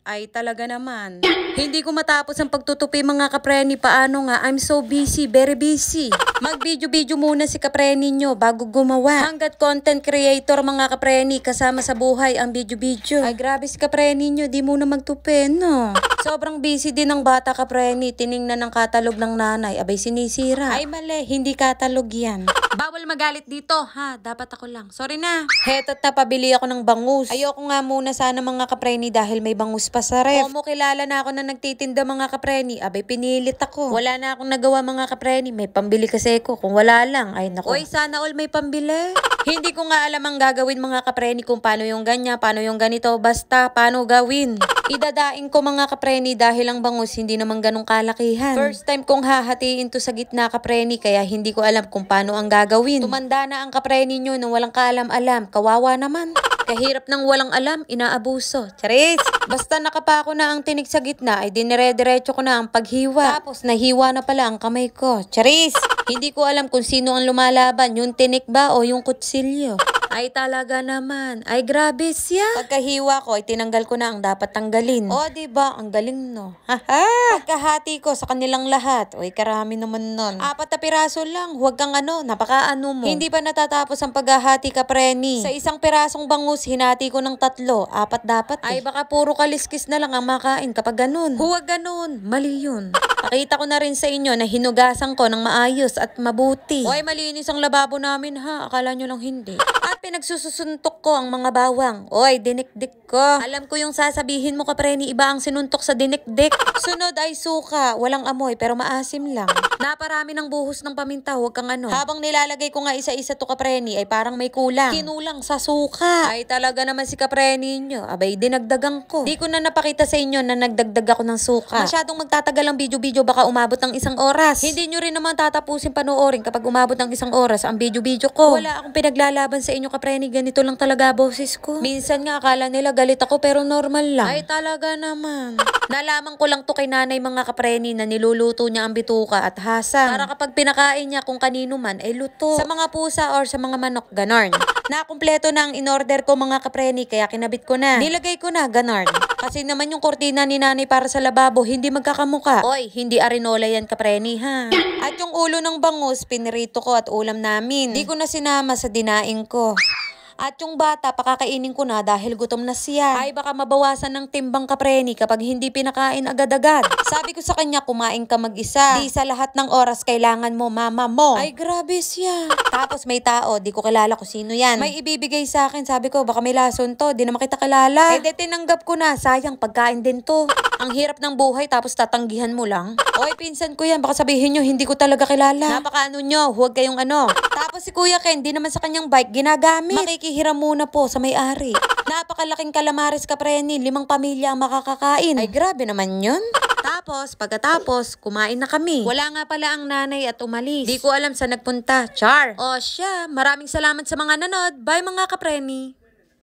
Ay talaga naman. Hindi ko matapos ang pagtutupi mga kapreni. Paano nga? I'm so busy, very busy. Mag-video-video muna si kapreni nyo bago gumawa. Hanggat content creator mga kapreni, kasama sa buhay ang video-video. Ay grabe si kapreni nyo, di muna magtupi, no? Sobrang busy din ng bata kapreni. Tiningnan ng katalog ng nanay, abay sinisira. Ay mali, hindi katalog yan. Bawal magalit dito, ha? Dapat ako lang. Sorry na. Heto't napabili ako ng bangus. Ayoko nga muna sana mga kapreni dahil may bangus pa sa ref. Omo, kilala na ako na nagtitinda mga kapreni. Abay, pinilit ako. Wala na akong nagawa mga kapreni. May pambili kasi ko. Kung wala lang, ay naku. Uy, sana all may pambili. Hindi ko nga alam ang gagawin mga kapreni kung paano yung ganyan, paano yung ganito. Basta, paano gawin. Idadaing ko mga kapreni dahil ang bangus hindi naman ganong kalakihan. First time kong hahatiin to sa gitna kapreni kaya hindi ko alam kung paano ang gagawin. Tumanda na ang kapreni nyo nung walang kaalam-alam. Kawawa naman. Kahirap ng walang alam, inaabuso. Charis! Basta nakapako na ang tinik sa gitna ay dinire-diretso ko na ang paghiwa. Tapos nahiwa na pala ang kamay ko. Charis! Hindi ko alam kung sino ang lumalaban, yung tinik ba o yung kutsilyo. Ay talaga naman. Ay grabe siya. Pagkahiwa ko ay tinanggal ko na ang dapat tanggalin. O diba, ang galing no. Haha! Pagkahati ko sa kanilang lahat. Uy, karami naman nun. 4 na piraso lang. Huwag kang napakaano mo. Hindi pa natatapos ang paghahati kapreni. Sa isang pirasong bangus, hinati ko ng 3. 4 dapat eh. Ay baka puro kaliskis na lang ang makain kapag ganun. Huwag ganun. Mali yun. Pakita ko na rin sa inyo na hinugasan ko ng maayos at mabuti. Uy, malinis ang lababo namin ha. Akala nyo lang hindi. At pinagsusuntok ko ang mga bawang. Oy, dinikdik ko. Alam ko yung sasabihin mo kapreni, iba ang sinuntok sa dinikdik. Sunod ay suka. Walang amoy pero maasim lang. Naparami ng buhos ng paminta. Huwag kang Habang nilalagay ko nga isa-isa to kapreni ay parang may kulang. Kinulang sa suka. Ay talaga naman si kapreni nyo. Abay, dinagdagan ko. Di ko na napakita sa inyo na nagdagdag ako ng suka. Masyadong magtatagal ang video-video baka umabot ng 1 oras. Hindi nyo rin naman tatapusin panoorin kapag umabot ng 1 oras ang video-video ko. Wala akong pinaglalaban sa inyo kapreni, ganito lang talaga boses ko. Minsan nga akala nila galit ako pero normal lang. Ay talaga naman. Nalaman ko lang to kay nanay mga kapreni na niluluto niya ang bituka at hasa. Para kapag pinakain niya kung kanino man ay luto. Sa mga pusa or sa mga manok, ganon. Nakumpleto na ang in-order ko mga kapreni kaya kinabit ko na. Nilagay ko na, ganon. Kasi naman yung kortina ni nanay para sa lababo hindi magkakamuka. Oy, hindi arinola yan kapreni ha. At yung ulo ng bangus, pinirito ko at ulam namin. Di ko na sinama sa dinaing ko. At yung bata, pakakainin ko na dahil gutom na siya. Ay baka mabawasan ng timbang kapreni kapag hindi pinakain agad-agad. Sabi ko sa kanya, kumain ka mag-isa. Di sa lahat ng oras kailangan mo mama mo. Ay grabe siya. Tapos may tao, di ko kilala kung sino yan. May ibibigay sa akin, sabi ko baka may lason to, di naman kita kilala. Eh de tinanggap ko na, sayang pagkain din to. Ang hirap ng buhay tapos tatanggihan mo lang. Oy, pinsan ko yan, baka sabihin nyo hindi ko talaga kilala. Napakaano nyo, huwag kayong Tapos si Kuya Ken, di naman sa kanyang bike ginagamit. Makikihiram muna po sa may-ari. Napakalaking calamares kapreni, 5 pamilya ang makakakain. Ay grabe naman yun. Tapos, pagkatapos, kumain na kami. Wala nga pala ang nanay at umalis. Di ko alam saan nagpunta. Char! O siya, maraming salamat sa mga nanood. Bye mga kapreni!